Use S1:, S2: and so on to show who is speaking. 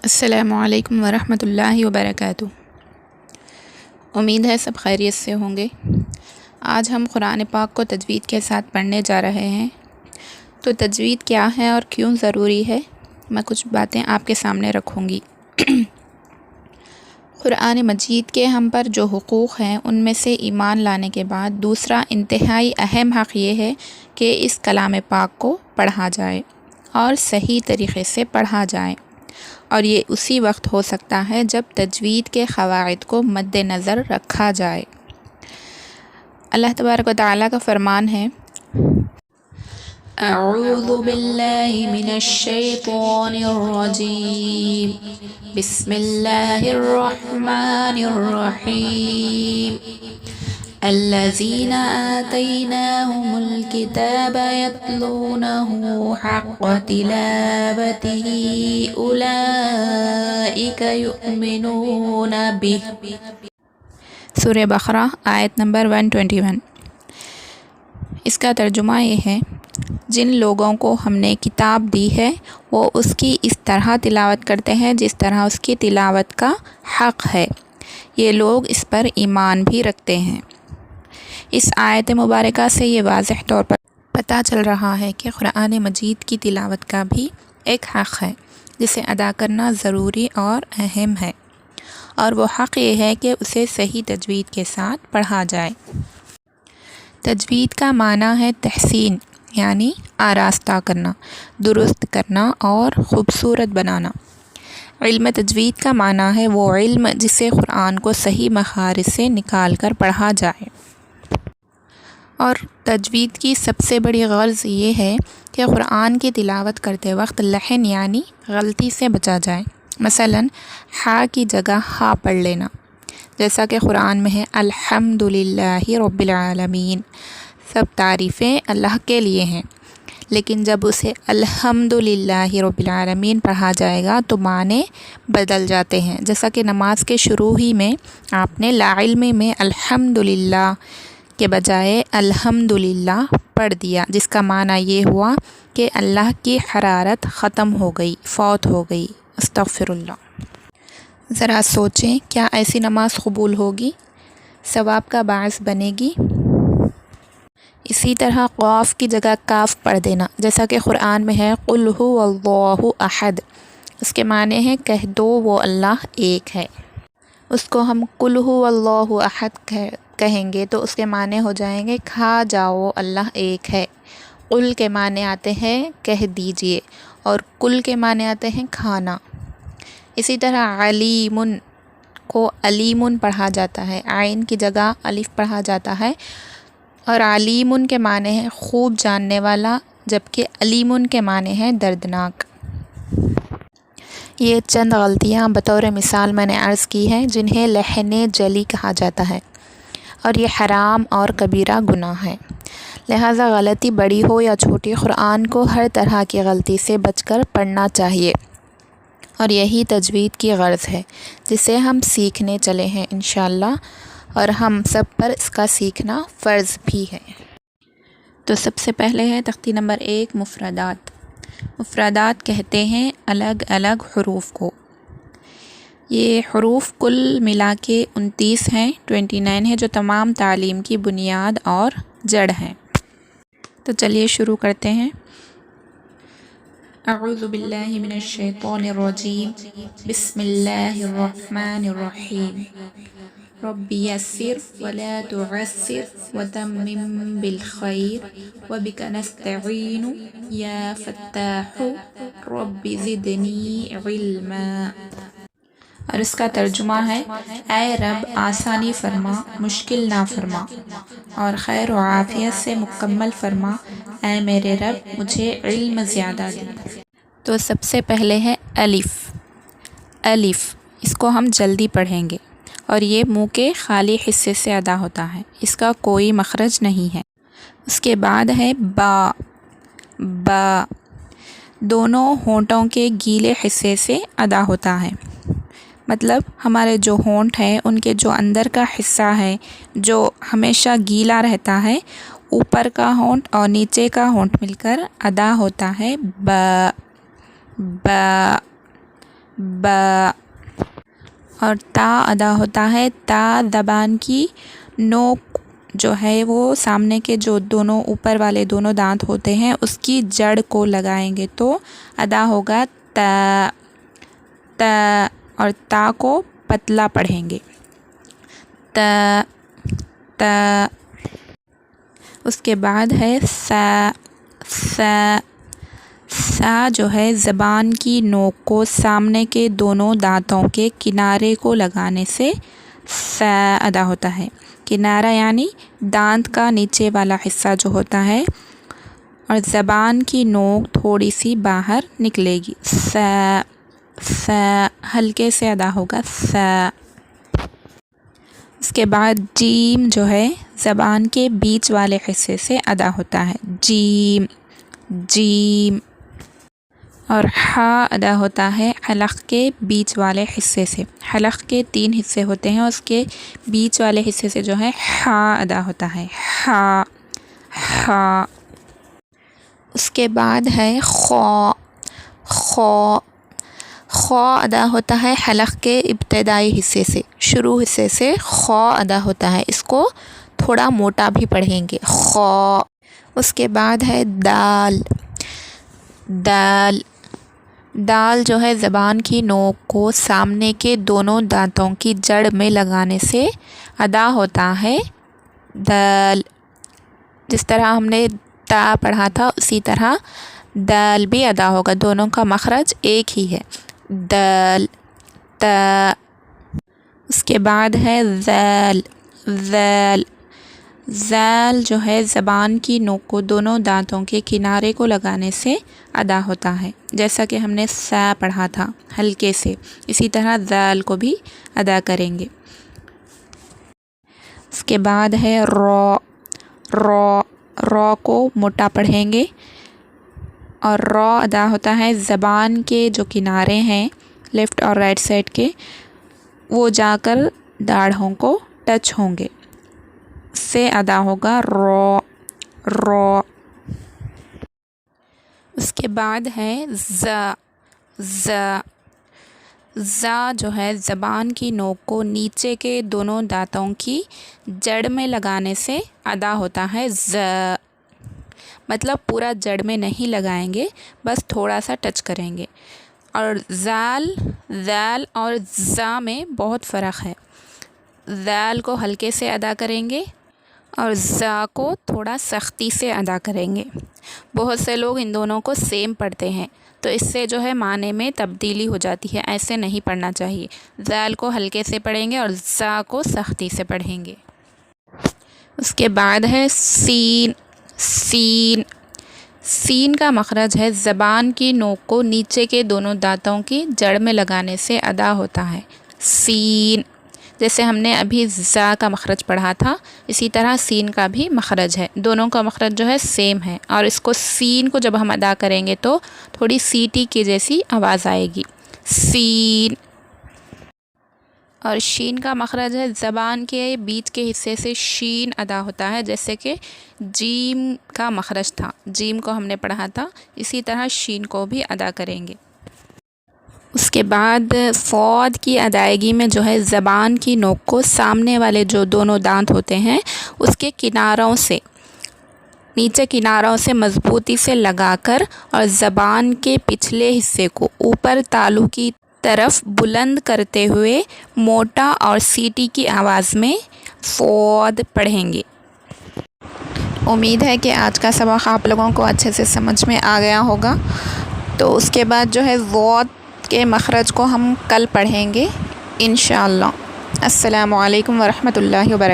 S1: السلام علیکم ورحمۃ اللہ وبرکاتہ۔ امید ہے سب خیریت سے ہوں گے۔ آج ہم قرآن پاک کو تجوید کے ساتھ پڑھنے جا رہے ہیں۔ تو تجوید کیا ہے اور کیوں ضروری ہے، میں کچھ باتیں آپ کے سامنے رکھوں گی۔ قرآن مجید کے ہم پر جو حقوق ہیں ان میں سے ایمان لانے کے بعد دوسرا انتہائی اہم حق یہ ہے کہ اس کلام پاک کو پڑھا جائے اور صحیح طریقے سے پڑھا جائے، اور یہ اسی وقت ہو سکتا ہے جب تجوید کے قواعد کو مد نظر رکھا جائے۔ اللہ تبارک و تعالیٰ کا فرمان ہے، اعوذ باللہ من الشیطان الرجیم، بسم اللہ الرحمن الرحیم، الذین آتیناہم الکتاب یتلونہ حق تلاوتہ اولئک یؤمنون بہ۔ سورہ بقرہ آیت نمبر 121۔ اس کا ترجمہ یہ ہے، جن لوگوں کو ہم نے کتاب دی ہے وہ اس کی اس طرح تلاوت کرتے ہیں جس طرح اس کی تلاوت کا حق ہے، یہ لوگ اس پر ایمان بھی رکھتے ہیں۔ اس آیت مبارکہ سے یہ واضح طور پر پتہ چل رہا ہے کہ قرآن مجید کی تلاوت کا بھی ایک حق ہے جسے ادا کرنا ضروری اور اہم ہے، اور وہ حق یہ ہے کہ اسے صحیح تجوید کے ساتھ پڑھا جائے۔ تجوید کا معنی ہے تحسین، یعنی آراستہ کرنا، درست کرنا اور خوبصورت بنانا۔ علم تجوید کا معنی ہے وہ علم جسے قرآن کو صحیح مخارج سے نکال کر پڑھا جائے، اور تجوید کی سب سے بڑی غرض یہ ہے کہ قرآن کی تلاوت کرتے وقت لحن یعنی غلطی سے بچا جائے۔ مثلاً ہا کی جگہ ہا پڑھ لینا، جیسا کہ قرآن میں ہے، الحمدللہ رب العالمین، سب تعریفیں اللہ کے لیے ہیں، لیکن جب اسے الحمدللہ رب العالمین پڑھا جائے گا تو معنی بدل جاتے ہیں، جیسا کہ نماز کے شروع ہی میں آپ نے لا علم میں الحمدللہ کے بجائے الحمدللہ پڑھ دیا، جس کا معنی یہ ہوا کہ اللہ کی حرارت ختم ہو گئی، فوت ہو گئی، استغفر اللہ۔ ذرا سوچیں، کیا ایسی نماز قبول ہوگی، ثواب کا باعث بنے گی؟ اسی طرح قاف کی جگہ کاف پڑھ دینا، جیسا کہ قرآن میں ہے، قل هو اللہ احد، اس کے معنی ہے کہہ دو وہ اللہ ایک ہے۔ اس کو ہم قل هو اللہ احد کہیں گے تو اس کے معنی ہو جائیں گے کھا جاؤ اللہ ایک ہے۔ قل کے معنی آتے ہیں کہہ دیجئے، اور کل کے معنی آتے ہیں کھانا۔ اسی طرح علیم کو علیمن پڑھا جاتا ہے، عین کی جگہ الف پڑھا جاتا ہے، اور علیم کے معنی ہے خوب جاننے والا، جبکہ علیمن کے معنی ہے دردناک۔ یہ چند غلطیاں بطور مثال میں نے عرض کی ہیں جنہیں لحن جلی کہا جاتا ہے، اور یہ حرام اور کبیرہ گناہ ہے، لہٰذا غلطی بڑی ہو یا چھوٹی قرآن کو ہر طرح کی غلطی سے بچ کر پڑھنا چاہیے، اور یہی تجوید کی غرض ہے جسے ہم سیکھنے چلے ہیں انشاءاللہ، اور ہم سب پر اس کا سیکھنا فرض بھی ہے۔ تو سب سے پہلے ہے تختی نمبر 1، مفردات۔ مفردات کہتے ہیں الگ الگ حروف کو۔ یہ حروف کل ملا کے 29 ہیں، 29 ہیں، جو تمام تعلیم کی بنیاد اور جڑ ہیں۔ تو چلیے شروع کرتے ہیں۔ اعوذ باللہ من الشیطان الرجیم، بسم اللہ الرحمن الرحیم، رب یسر ولا تعسر وتمم بالخیر وبک نستعین یا فتاح رب زدنی علما۔ اور اس کا ترجمہ ہے، اے رب آسانی فرما، مشکل نہ فرما، اور خیر و عافیت سے مکمل فرما، اے میرے رب مجھے علم زیادہ دے۔ تو سب سے پہلے ہے الف۔ الف، اس کو ہم جلدی پڑھیں گے، اور یہ منہ کے خالی حصے سے ادا ہوتا ہے، اس کا کوئی مخرج نہیں ہے۔ اس کے بعد ہے با۔ با دونوں ہونٹوں کے گیلے حصے سے ادا ہوتا ہے، مطلب ہمارے جو ہونٹ ہیں ان کے جو اندر کا حصہ ہے جو ہمیشہ گیلا رہتا ہے، اوپر کا ہونٹ اور نیچے کا ہونٹ مل کر ادا ہوتا ہے با۔ با با، اور تا ادا ہوتا ہے تا، زبان کی نوک جو ہے وہ سامنے کے جو دونوں اوپر والے دونوں دانت ہوتے ہیں اس کی جڑ کو لگائیں گے تو ادا ہوگا تا، تا، اور تا کو پتلا پڑھیں گے تا، تا۔ اس کے بعد ہے سا، سا، سا جو ہے زبان کی نوک کو سامنے کے دونوں دانتوں کے کنارے کو لگانے سے سا ادا ہوتا ہے۔ کنارہ یعنی دانت کا نیچے والا حصہ جو ہوتا ہے، اور زبان کی نوک تھوڑی سی باہر نکلے گی، سا، سا، ہلکے سے ادا ہوگا سا۔ اس کے بعد جیم جو ہے زبان کے بیچ والے حصے سے ادا ہوتا ہے، جیم، جیم، اور ہا ادا ہوتا ہے حلق کے بیچ والے حصے سے۔ حلق کے 3 حصے ہوتے ہیں، اس کے بیچ والے حصے سے جو ہے ہا ادا ہوتا ہے، ہا، ہا۔ اس کے بعد ہے خو، خو، خو ادا ہوتا ہے حلق کے ابتدائی حصے سے، شروع حصے سے خو ادا ہوتا ہے، اس کو تھوڑا موٹا بھی پڑھیں گے، خو۔ اس کے بعد ہے دال، دال، دال جو ہے زبان کی نوک کو سامنے کے دونوں دانتوں کی جڑ میں لگانے سے ادا ہوتا ہے دال۔ جس طرح ہم نے تا پڑھا تھا اسی طرح دال بھی ادا ہوگا، دونوں کا مخرج ایک ہی ہے، دال، تا۔ اس کے بعد ہے ذال، ذال، ذال جو ہے زبان کی نوک کو دونوں دانتوں کے کنارے کو لگانے سے ادا ہوتا ہے، جیسا کہ ہم نے سا پڑھا تھا ہلکے سے، اسی طرح ذال کو بھی ادا کریں گے۔ اس کے بعد ہے رو، رو، رو کو موٹا پڑھیں گے، اور رو ادا ہوتا ہے زبان کے جو کنارے ہیں لیفٹ اور رائٹ سائڈ کے، وہ جا کر داڑھوں کو ٹچ ہوں گے، سے ادا ہوگا رو، رو۔ اس کے بعد ہے زا، زا، زا جو ہے زبان کی نوک کو نیچے کے دونوں دانتوں کی جڑ میں لگانے سے ادا ہوتا ہے زا، مطلب پورا جڑ میں نہیں لگائیں گے، بس تھوڑا سا ٹچ کریں گے۔ اور ذال، ذال اور زا میں بہت فرق ہے، ذال کو ہلکے سے ادا کریں گے اور زا کو تھوڑا سختی سے ادا کریں گے۔ بہت سے لوگ ان دونوں کو سیم پڑھتے ہیں، تو اس سے جو ہے معنی میں تبدیلی ہو جاتی ہے، ایسے نہیں پڑھنا چاہیے، ذال کو ہلکے سے پڑھیں گے اور زا کو سختی سے پڑھیں گے۔ اس کے بعد ہے سین، سین، سین کا مخرج ہے زبان کی نوک کو نیچے کے دونوں دانتوں کی جڑ میں لگانے سے ادا ہوتا ہے، سین۔ جیسے ہم نے ابھی زا کا مخرج پڑھا تھا اسی طرح سین کا بھی مخرج ہے، دونوں کا مخرج جو ہے سیم ہے، اور اس کو سین کو جب ہم ادا کریں گے تو تھوڑی سیٹی کی جیسی آواز آئے گی، سین۔ اور شین کا مخرج ہے زبان کے بیچ کے حصے سے شین ادا ہوتا ہے، جیسے کہ جیم کا مخرج تھا، جیم کو ہم نے پڑھا تھا، اسی طرح شین کو بھی ادا کریں گے۔ اس کے بعد فواد کی ادائیگی میں جو ہے زبان کی نوک کو سامنے والے جو دونوں دانت ہوتے ہیں اس کے کناروں سے، نیچے کناروں سے مضبوطی سے لگا کر اور زبان کے پچھلے حصے کو اوپر تالو کی طرف بلند کرتے ہوئے موٹا اور سیٹی کی آواز میں فواد پڑھیں گے۔ امید ہے کہ آج کا سبق آپ لوگوں کو اچھے سے سمجھ میں آ گیا ہوگا، تو اس کے بعد جو ہے واد کے مخرج کو ہم کل پڑھیں گے انشاءاللہ۔ السلام علیکم ورحمۃ اللہ وبرکاتہ۔